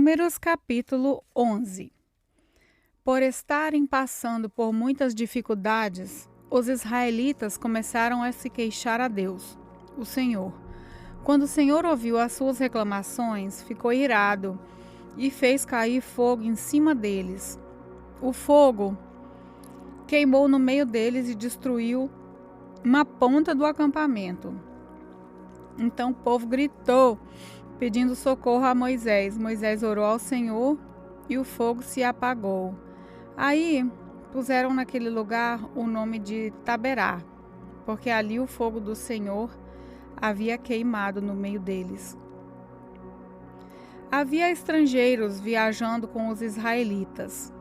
Números capítulo 11. Por estarem passando por muitas dificuldades, os israelitas começaram a se queixar a Deus, o Senhor. Quando o Senhor ouviu as suas reclamações, ficou irado e fez cair fogo em cima deles. O fogo queimou no meio deles e destruiu uma ponta do acampamento. Então o povo gritou, pedindo socorro a Moisés. Moisés orou ao Senhor e o fogo se apagou. Aí puseram naquele lugar o nome de Taberá, porque ali o fogo do Senhor havia queimado no meio deles. Havia estrangeiros viajando com os israelitas.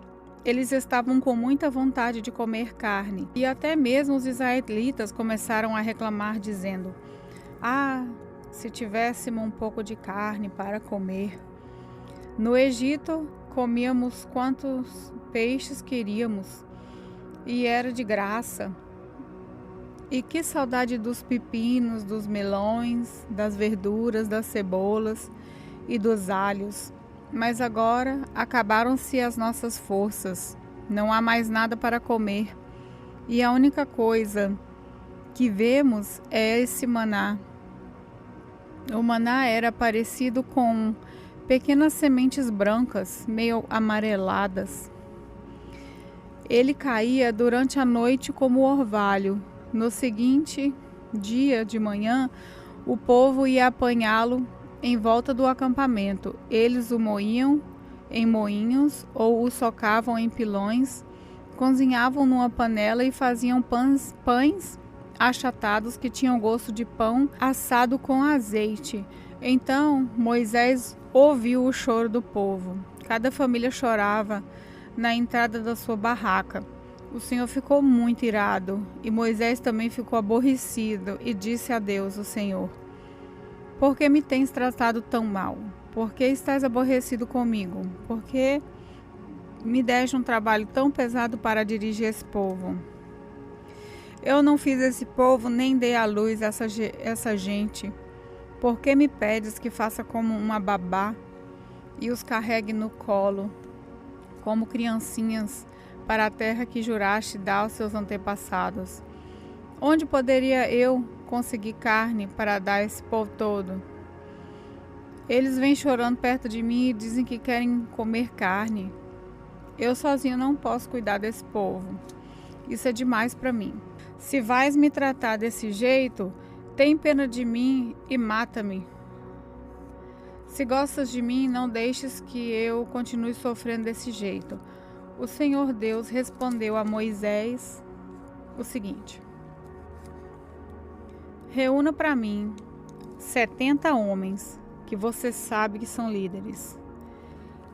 Eles estavam com muita vontade de comer carne, e até mesmo os israelitas começaram a reclamar, dizendo: se tivéssemos um pouco de carne para comer. No Egito, comíamos quantos peixes queríamos, e era de graça. E que saudade dos pepinos, dos melões, das verduras, das cebolas e dos alhos. Mas agora acabaram-se as nossas forças. Não há mais nada para comer. E a única coisa que vemos é esse maná. O maná era parecido com pequenas sementes brancas, meio amareladas. Ele caía durante a noite como orvalho. No seguinte dia de manhã, o povo ia apanhá-lo em volta do acampamento. Eles o moíam em moinhos ou o socavam em pilões, cozinhavam numa panela e faziam pães achatados que tinham gosto de pão assado com azeite. Então Moisés ouviu o choro do povo. Cada família chorava na entrada da sua barraca. O Senhor ficou muito irado e Moisés também ficou aborrecido e disse a Deus, o Senhor: por que me tens tratado tão mal? Por que estás aborrecido comigo? Por que me deste um trabalho tão pesado para dirigir esse povo? Eu não fiz esse povo nem dei à luz essa gente. Por que me pedes que faça como uma babá e os carregue no colo, como criancinhas, para a terra que juraste dar aos seus antepassados? Onde poderia eu conseguir carne para dar a esse povo todo? Eles vêm chorando perto de mim e dizem que querem comer carne. Eu sozinho não posso cuidar desse povo. Isso é demais para mim. Se vais me tratar desse jeito, tem pena de mim e mata-me. Se gostas de mim, não deixes que eu continue sofrendo desse jeito. O Senhor Deus respondeu a Moisés o seguinte: reúna para mim 70 homens, que você sabe que são líderes,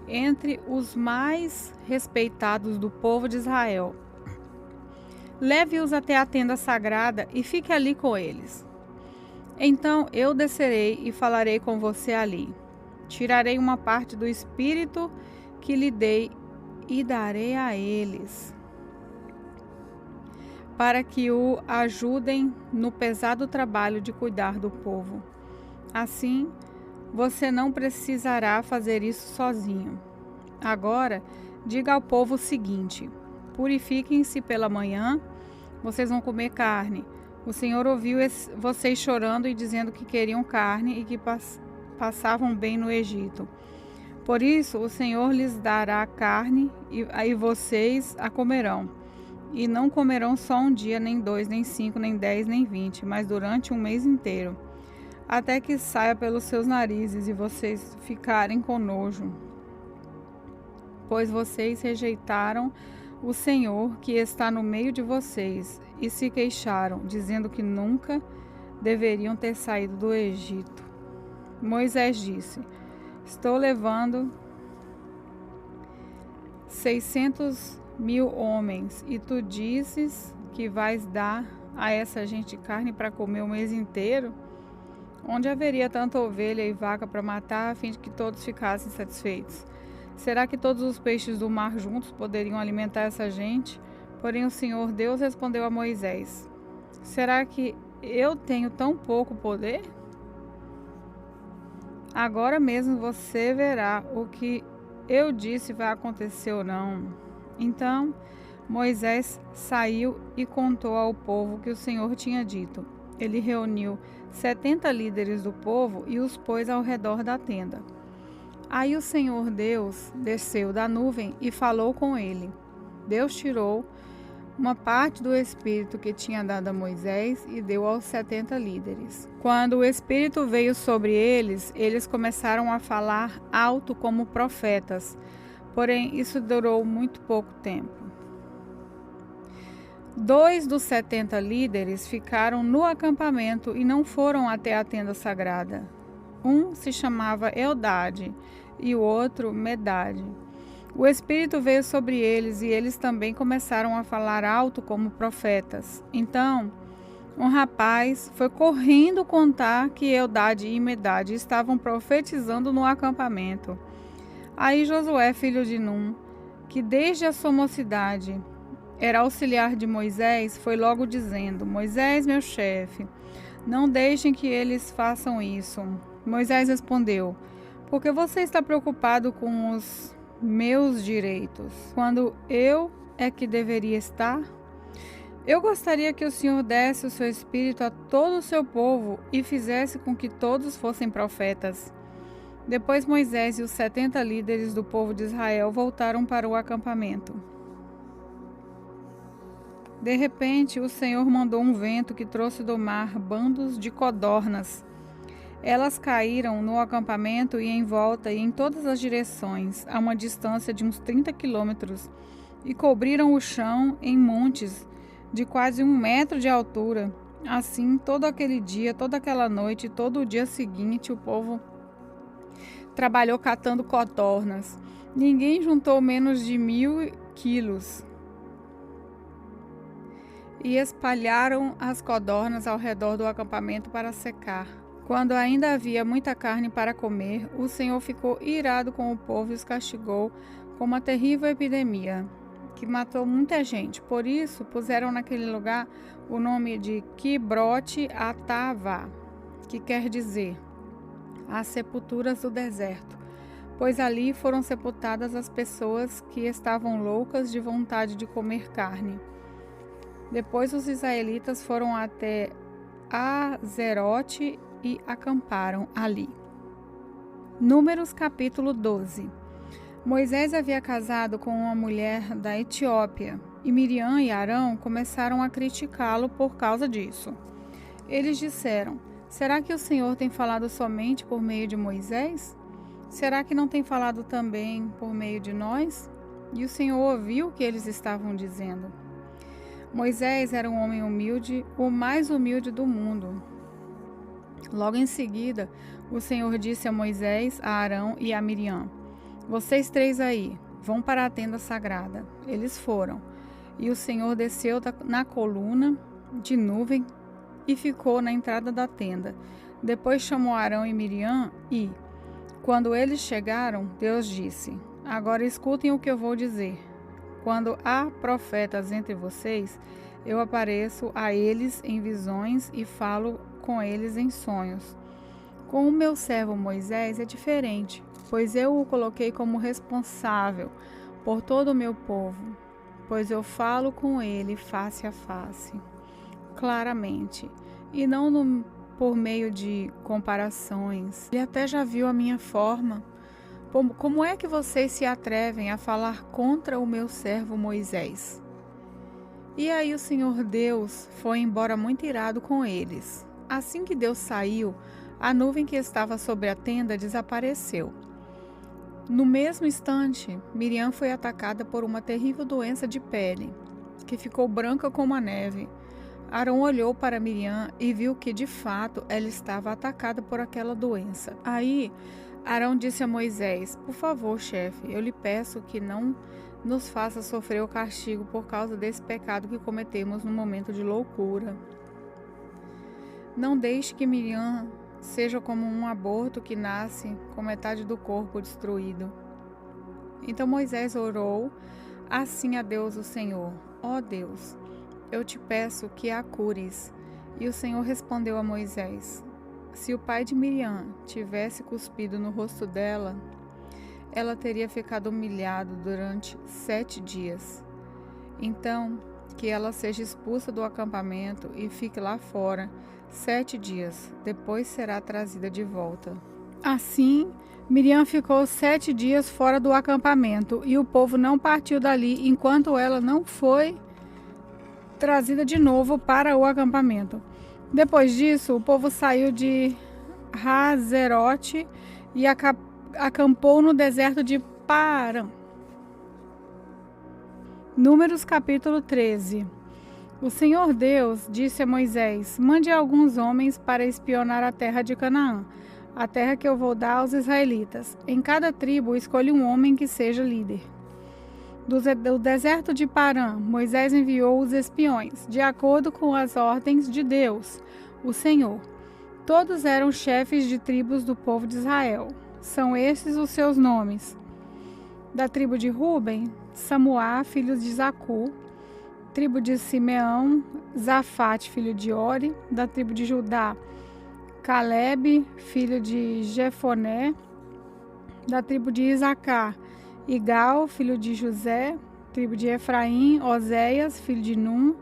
entre os mais respeitados do povo de Israel. Leve-os até a tenda sagrada e fique ali com eles. Então eu descerei e falarei com você ali. Tirarei uma parte do espírito que lhe dei e darei a eles, para que o ajudem no pesado trabalho de cuidar do povo. Assim, você não precisará fazer isso sozinho. Agora, diga ao povo o seguinte: purifiquem-se pela manhã, vocês vão comer carne. O Senhor ouviu vocês chorando e dizendo que queriam carne e que passavam bem no Egito. Por isso, o Senhor lhes dará carne e aí vocês a comerão. E não comerão só um dia, nem 2, nem 5, nem 10, nem 20, mas durante um mês inteiro, até que saia pelos seus narizes e vocês ficarem com nojo. Pois vocês rejeitaram o Senhor que está no meio de vocês e se queixaram, dizendo que nunca deveriam ter saído do Egito. Moisés disse: estou levando 600.000 homens e tu dizes que vais dar a essa gente carne para comer o mês inteiro? Onde haveria tanta ovelha e vaca para matar a fim de que todos ficassem satisfeitos? Será que todos os peixes do mar juntos poderiam alimentar essa gente? Porém o Senhor Deus respondeu a Moisés: será que eu tenho tão pouco poder? Agora mesmo você verá o que eu disse vai acontecer ou não. Então Moisés saiu e contou ao povo o que o Senhor tinha dito. Ele reuniu 70 líderes do povo e os pôs ao redor da tenda. Aí o Senhor Deus desceu da nuvem e falou com ele. Deus tirou uma parte do Espírito que tinha dado a Moisés e deu aos 70 líderes. Quando o Espírito veio sobre eles, eles começaram a falar alto como profetas. Porém, isso durou muito pouco tempo. 2 dos 70 líderes ficaram no acampamento e não foram até a tenda sagrada. Um se chamava Eldade e o outro Medade. O Espírito veio sobre eles e eles também começaram a falar alto como profetas. Então, um rapaz foi correndo contar que Eldade e Medade estavam profetizando no acampamento. Aí Josué, filho de Num, que desde a sua mocidade era auxiliar de Moisés, foi logo dizendo: Moisés, meu chefe, não deixem que eles façam isso. Moisés respondeu: porque você está preocupado com os meus direitos, quando eu é que deveria estar? Eu gostaria que o Senhor desse o seu espírito a todo o seu povo e fizesse com que todos fossem profetas. Depois Moisés e os 70 líderes do povo de Israel voltaram para o acampamento. De repente, o Senhor mandou um vento que trouxe do mar bandos de codornas. Elas caíram no acampamento e em volta e em todas as direções, a uma distância de uns 30 quilômetros, e cobriram o chão em montes de quase 1 metro de altura. Assim, todo aquele dia, toda aquela noite e todo o dia seguinte, o povo trabalhou catando codornas. Ninguém juntou menos de 1.000 quilos. E espalharam as codornas ao redor do acampamento para secar. Quando ainda havia muita carne para comer, o Senhor ficou irado com o povo e os castigou com uma terrível epidemia, que matou muita gente. Por isso, puseram naquele lugar o nome de Quibrote Atavá, que quer dizer as sepulturas do deserto, pois ali foram sepultadas as pessoas que estavam loucas de vontade de comer carne. Depois os israelitas foram até Azerote e acamparam ali. Números capítulo 12. Moisés havia casado com uma mulher da Etiópia e Miriam e Arão começaram a criticá-lo por causa disso. Eles disseram: será que o Senhor tem falado somente por meio de Moisés? Será que não tem falado também por meio de nós? E o Senhor ouviu o que eles estavam dizendo. Moisés era um homem humilde, o mais humilde do mundo. Logo em seguida, o Senhor disse a Moisés, a Arão e a Miriam: vocês 3 aí, vão para a tenda sagrada. Eles foram. E o Senhor desceu na coluna de nuvem e ficou na entrada da tenda. Depois chamou Arão e Miriam e, quando eles chegaram, Deus disse: agora escutem o que eu vou dizer. Quando há profetas entre vocês, eu apareço a eles em visões e falo com eles em sonhos. Com o meu servo Moisés é diferente, pois eu o coloquei como responsável por todo o meu povo, pois eu falo com ele face a face, claramente, e não por meio de comparações. Ele até já viu a minha forma. Como é que vocês se atrevem a falar contra o meu servo Moisés? E aí o Senhor Deus foi embora muito irado com eles. Assim que Deus saiu, a nuvem que estava sobre a tenda desapareceu. No mesmo instante, Miriam foi atacada por uma terrível doença de pele, que ficou branca como a neve. Arão olhou para Miriam e viu que, de fato, ela estava atacada por aquela doença. Aí, Arão disse a Moisés: por favor, chefe, eu lhe peço que não nos faça sofrer o castigo por causa desse pecado que cometemos no momento de loucura. Não deixe que Miriam seja como um aborto que nasce com metade do corpo destruído. Então Moisés orou assim a Deus o Senhor: ó Deus, eu te peço que a cures. E o Senhor respondeu a Moisés: Se o pai de Miriam tivesse cuspido no rosto dela, ela teria ficado humilhada durante 7 dias. Então, que ela seja expulsa do acampamento e fique lá fora 7 dias, depois será trazida de volta. Assim, Miriam ficou 7 dias fora do acampamento e o povo não partiu dali enquanto ela não foi trazida de novo para o acampamento. Depois disso, o povo saiu de Hazerote e acampou no deserto de Parã. Números capítulo 13. O Senhor Deus disse a Moisés: mande alguns homens para espionar a terra de Canaã, a terra que eu vou dar aos israelitas. Em cada tribo escolha um homem que seja líder. Do deserto de Parã, Moisés enviou os espiões, de acordo com as ordens de Deus, o Senhor. Todos eram chefes de tribos do povo de Israel. São esses os seus nomes. Da tribo de Ruben, Samuá, filho de Zacu. Tribo de Simeão, Zafate, filho de Ori. Da tribo de Judá, Calebe, filho de Jefoné. Da tribo de Isacar, Igal, filho de José. Tribo de Efraim, Oséias, filho de Num.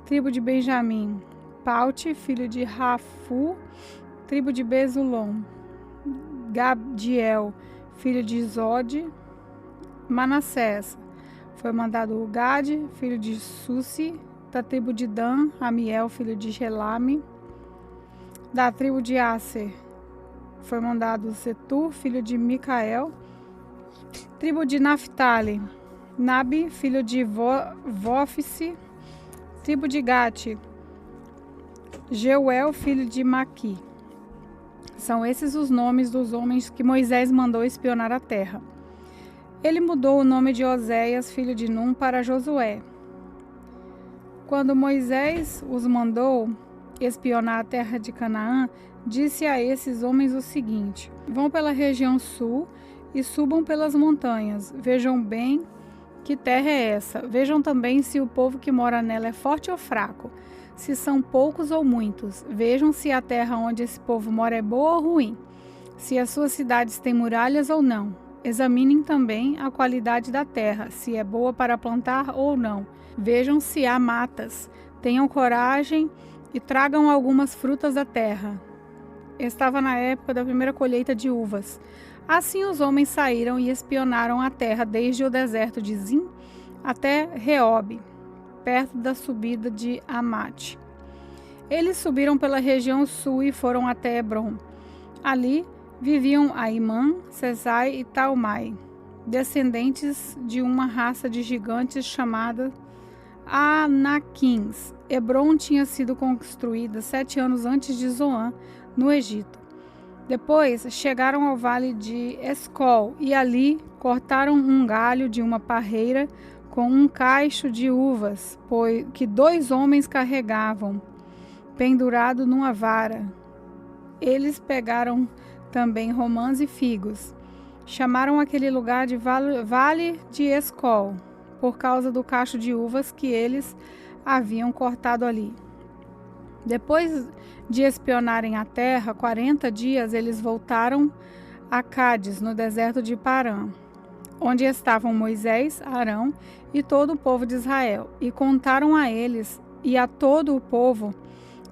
Tribo de Benjamim, Paute, filho de Rafu. Tribo de Bezulom, Gabdiel, filho de Zode. Manassés, foi mandado Gade, filho de Susi. Da tribo de Dan, Amiel, filho de Gelame. Da tribo de Aser, foi mandado Setur, filho de Micael. Tribo de Naphtali, Nabi, filho de Vófice. Tribo de Gate, Jeuel, filho de Maqui. São esses os nomes dos homens que Moisés mandou espionar a terra. Ele mudou o nome de Oséias, filho de Num, para Josué. Quando Moisés os mandou espionar a terra de Canaã, disse a esses homens o seguinte: vão pela região sul e subam pelas montanhas. Vejam bem que terra é essa. Vejam também se o povo que mora nela é forte ou fraco, se são poucos ou muitos. Vejam se a terra onde esse povo mora é boa ou ruim, se as suas cidades têm muralhas ou não. Examinem também a qualidade da terra, se é boa para plantar ou não. Vejam se há matas. Tenham coragem e tragam algumas frutas da terra. Estava na época da primeira colheita de uvas. Assim os homens saíram e espionaram a terra desde o deserto de Zim até Reob, perto da subida de Amate. Eles subiram pela região sul e foram até Hebron. Ali viviam Aimã, Sesai e Talmai, descendentes de uma raça de gigantes chamada Anaquins. Hebron tinha sido construída 7 anos antes de Zoan, no Egito. Depois chegaram ao vale de Escol e ali cortaram um galho de uma parreira com um cacho de uvas, que 2 homens carregavam, pendurado numa vara. Eles pegaram também romãs e figos. Chamaram aquele lugar de Vale de Escol, por causa do cacho de uvas que eles haviam cortado ali. Depois de espionarem a terra 40 dias, eles voltaram a Cádiz, no deserto de Parã, onde estavam Moisés, Arão e todo o povo de Israel, e contaram a eles e a todo o povo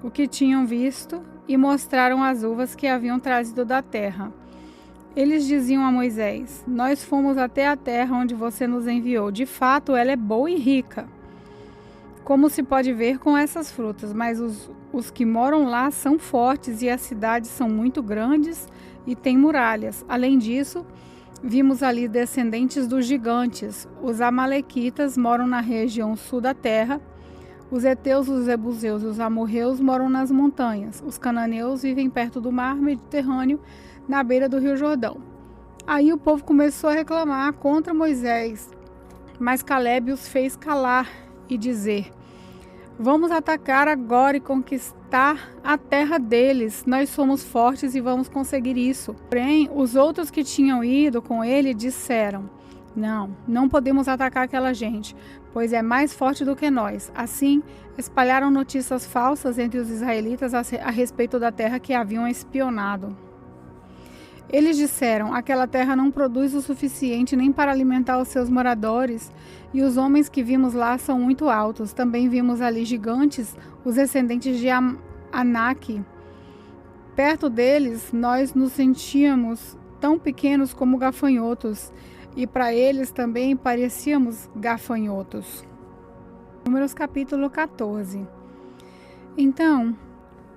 o que tinham visto e mostraram as uvas que haviam trazido da terra. Eles diziam a Moisés: nós fomos até a terra onde você nos enviou. De fato, ela é boa e rica, como se pode ver com essas frutas, mas os que moram lá são fortes e as cidades são muito grandes e têm muralhas. Além disso, vimos ali descendentes dos gigantes. Os amalequitas moram na região sul da terra. Os heteus, os jebuseus e os amorreus moram nas montanhas. Os cananeus vivem perto do mar Mediterrâneo, na beira do rio Jordão. Aí o povo começou a reclamar contra Moisés, mas Calebe os fez calar e dizer: vamos atacar agora e conquistar a terra deles. Nós somos fortes e vamos conseguir isso. Porém, os outros que tinham ido com ele disseram: Não podemos atacar aquela gente, pois é mais forte do que nós. Assim, espalharam notícias falsas entre os israelitas a respeito da terra que haviam espionado. Eles disseram: aquela terra não produz o suficiente nem para alimentar os seus moradores, e os homens que vimos lá são muito altos. Também vimos ali gigantes, os descendentes de Anak. Perto deles, nós nos sentíamos tão pequenos como gafanhotos, e para eles também parecíamos gafanhotos. Números capítulo 14. Então,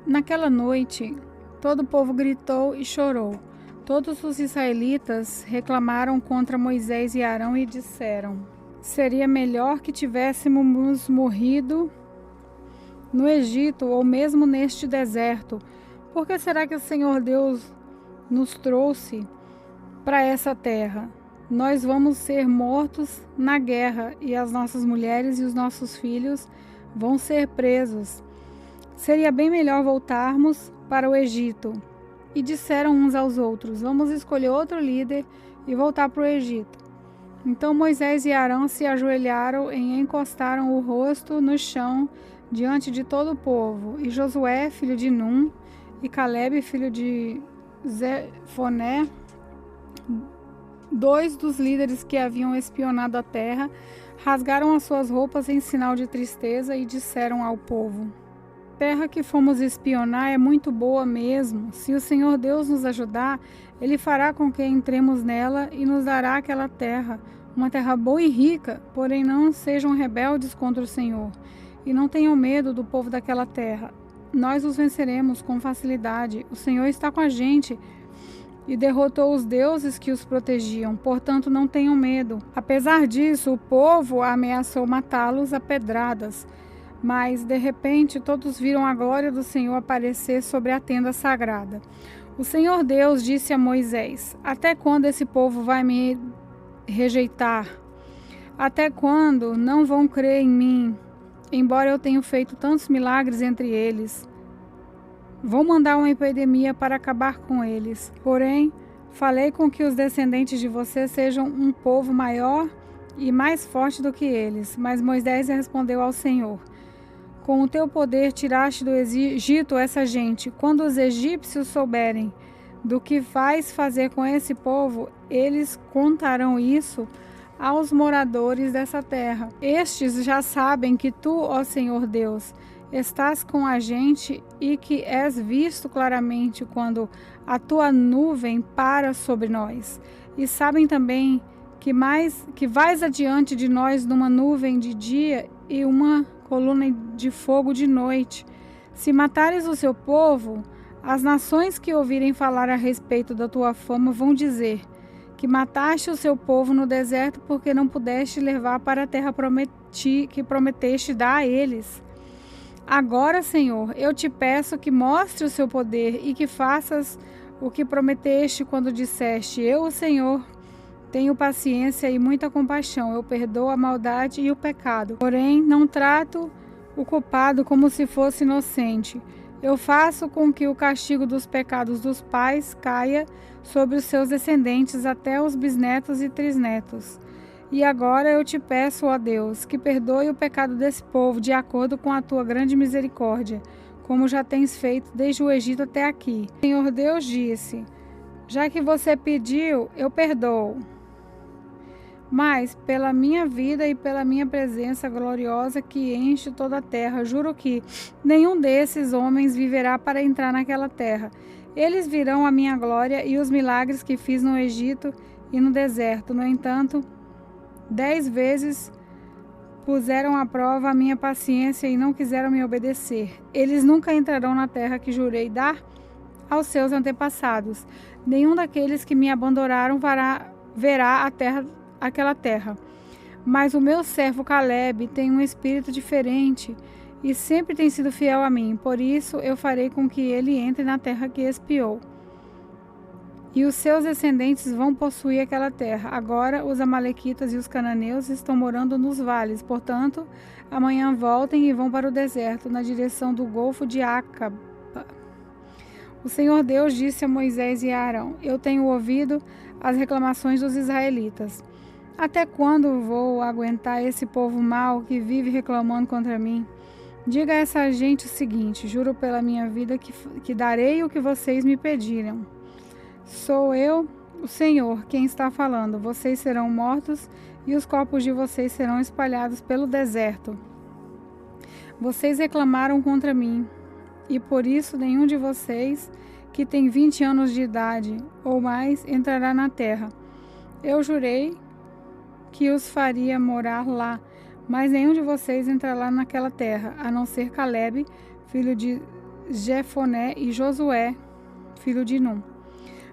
naquela noite, todo o povo gritou e chorou. Todos os israelitas reclamaram contra Moisés e Arão e disseram: seria melhor que tivéssemos morrido no Egito ou mesmo neste deserto. Por que será que o Senhor Deus nos trouxe para essa terra? Nós vamos ser mortos na guerra e as nossas mulheres e os nossos filhos vão ser presos. Seria bem melhor voltarmos para o Egito. E disseram uns aos outros: vamos escolher outro líder e voltar para o Egito. Então Moisés e Arão se ajoelharam e encostaram o rosto no chão diante de todo o povo. E Josué, filho de Num, e Calebe, filho de Jefoné, 2 dos líderes que haviam espionado a terra, rasgaram as suas roupas em sinal de tristeza e disseram ao povo: a terra que fomos espionar é muito boa mesmo. Se o Senhor Deus nos ajudar, Ele fará com que entremos nela e nos dará aquela terra, uma terra boa e rica. Porém não sejam rebeldes contra o Senhor e não tenham medo do povo daquela terra. Nós os venceremos com facilidade. O Senhor está com a gente e derrotou os deuses que os protegiam, portanto não tenham medo. Apesar disso, o povo ameaçou matá-los a pedradas, mas de repente todos viram a glória do Senhor aparecer sobre a tenda sagrada. O Senhor Deus disse a Moisés: até quando esse povo vai me rejeitar? Até quando não vão crer em mim, embora eu tenha feito tantos milagres entre eles? Vou mandar uma epidemia para acabar com eles. Porém, falei com que os descendentes de você sejam um povo maior e mais forte do que eles. Mas Moisés respondeu ao Senhor: com o teu poder tiraste do Egito essa gente. Quando os egípcios souberem do que vais fazer com esse povo, eles contarão isso aos moradores dessa terra. Estes já sabem que tu, ó Senhor Deus, estás com a gente e que és visto claramente quando a tua nuvem para sobre nós. E sabem também que vais adiante de nós numa nuvem de dia e uma coluna de fogo de noite. Se matares o seu povo, as nações que ouvirem falar a respeito da tua fama vão dizer que mataste o seu povo no deserto porque não pudeste levar para a terra que prometeste dar a eles. Agora, Senhor, eu te peço que mostre o seu poder e que faças o que prometeste quando disseste: eu, o Senhor, tenho paciência e muita compaixão, eu perdoo a maldade e o pecado. Porém, não trato o culpado como se fosse inocente. Eu faço com que o castigo dos pecados dos pais caia sobre os seus descendentes até os bisnetos e trisnetos. E agora eu te peço, ó Deus, que perdoe o pecado desse povo de acordo com a tua grande misericórdia, como já tens feito desde o Egito até aqui. O Senhor Deus disse: já que você pediu, eu perdoo. Mas, pela minha vida e pela minha presença gloriosa que enche toda a terra, juro que nenhum desses homens viverá para entrar naquela terra. Eles virão a minha glória e os milagres que fiz no Egito e no deserto. No entanto, 10 vezes puseram à prova a minha paciência e não quiseram me obedecer. Eles nunca entrarão na terra que jurei dar aos seus antepassados. Nenhum daqueles que me abandonaram verá aquela terra. Mas o meu servo Calebe tem um espírito diferente e sempre tem sido fiel a mim. Por isso eu farei com que ele entre na terra que espiou. E os seus descendentes vão possuir aquela terra. Agora os amalequitas e os cananeus estão morando nos vales. Portanto, amanhã voltem e vão para o deserto, na direção do Golfo de Acaba. O Senhor Deus disse a Moisés e a Arão: eu tenho ouvido as reclamações dos israelitas. Até quando vou aguentar esse povo mau que vive reclamando contra mim? Diga a essa gente o seguinte: juro pela minha vida que darei o que vocês me pediram. Sou eu, o Senhor, quem está falando. Vocês serão mortos e os corpos de vocês serão espalhados pelo deserto. Vocês reclamaram contra mim, e por isso nenhum de vocês que tem 20 anos de idade ou mais entrará na terra. Eu jurei que os faria morar lá, mas nenhum de vocês entrará naquela terra, a não ser Caleb, filho de Jefoné, e Josué, filho de Num.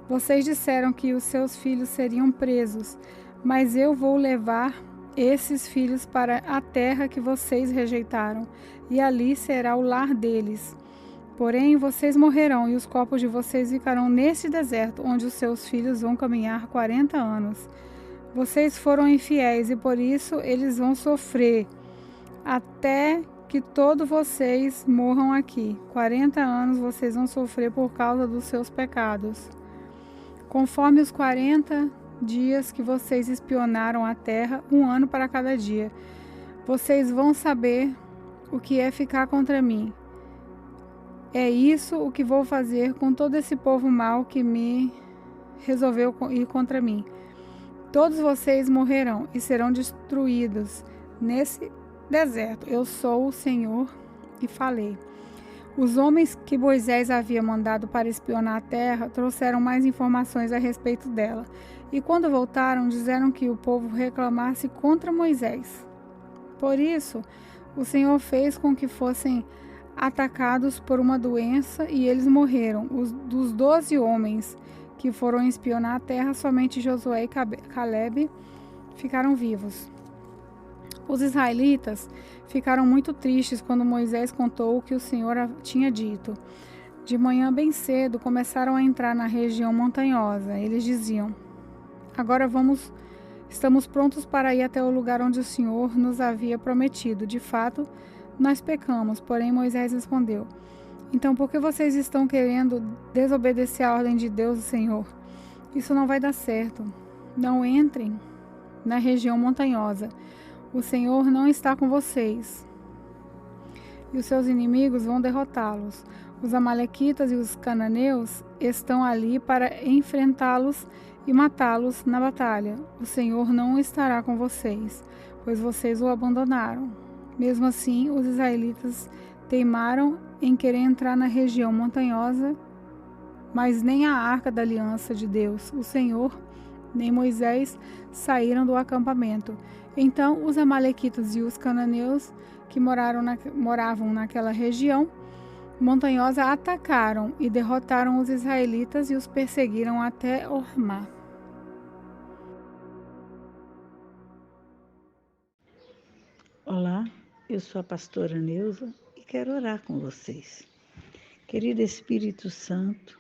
Vocês disseram que os seus filhos seriam presos, mas eu vou levar esses filhos para a terra que vocês rejeitaram, e ali será o lar deles. Porém, vocês morrerão e os corpos de vocês ficarão neste deserto, onde os seus filhos vão caminhar 40 anos. Vocês foram infiéis e por isso eles vão sofrer até que todos vocês morram aqui. 40 anos vocês vão sofrer por causa dos seus pecados. Conforme os 40 dias que vocês espionaram a terra, 1 ano para cada dia, vocês vão saber o que é ficar contra mim. É isso o que vou fazer com todo esse povo mau que me resolveu ir contra mim. Todos vocês morrerão e serão destruídos nesse deserto. Eu sou o Senhor e falei. Os homens que Moisés havia mandado para espionar a terra trouxeram mais informações a respeito dela. E quando voltaram, disseram que o povo reclamasse contra Moisés. Por isso, o Senhor fez com que fossem atacados por uma doença e eles morreram. Dos 12 homens que foram espionar a terra, somente Josué e Caleb ficaram vivos. Os israelitas ficaram muito tristes quando Moisés contou o que o Senhor tinha dito. De manhã bem cedo começaram a entrar na região montanhosa. Eles diziam: agora estamos prontos para ir até o lugar onde o Senhor nos havia prometido. De fato, nós pecamos. Porém Moisés respondeu: então por que vocês estão querendo desobedecer a ordem de Deus, o Senhor? Isso não vai dar certo. Não entrem na região montanhosa. O Senhor não está com vocês. E os seus inimigos vão derrotá-los. Os amalequitas e os cananeus estão ali para enfrentá-los e matá-los na batalha. O Senhor não estará com vocês, pois vocês o abandonaram. Mesmo assim, os israelitas teimaram em querer entrar na região montanhosa, mas nem a arca da aliança de Deus, o Senhor, nem Moisés saíram do acampamento. Então os amalequitas e os cananeus que moravam naquela região montanhosa atacaram e derrotaram os israelitas e os perseguiram até Hormá. Olá, eu sou a pastora Neuza e quero orar com vocês. Querido Espírito Santo,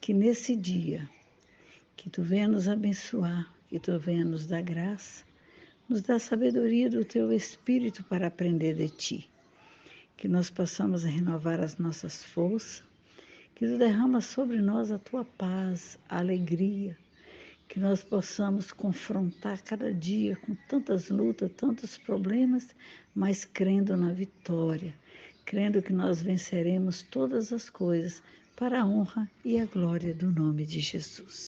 que nesse dia, que Tu venha nos abençoar, que Tu venha nos dar graça, nos dá sabedoria do Teu Espírito para aprender de Ti. Que nós possamos renovar as nossas forças, que Tu derrama sobre nós a Tua paz, a alegria, que nós possamos confrontar cada dia com tantas lutas, tantos problemas, mas crendo na vitória, crendo que nós venceremos todas as coisas para a honra e a glória do nome de Jesus.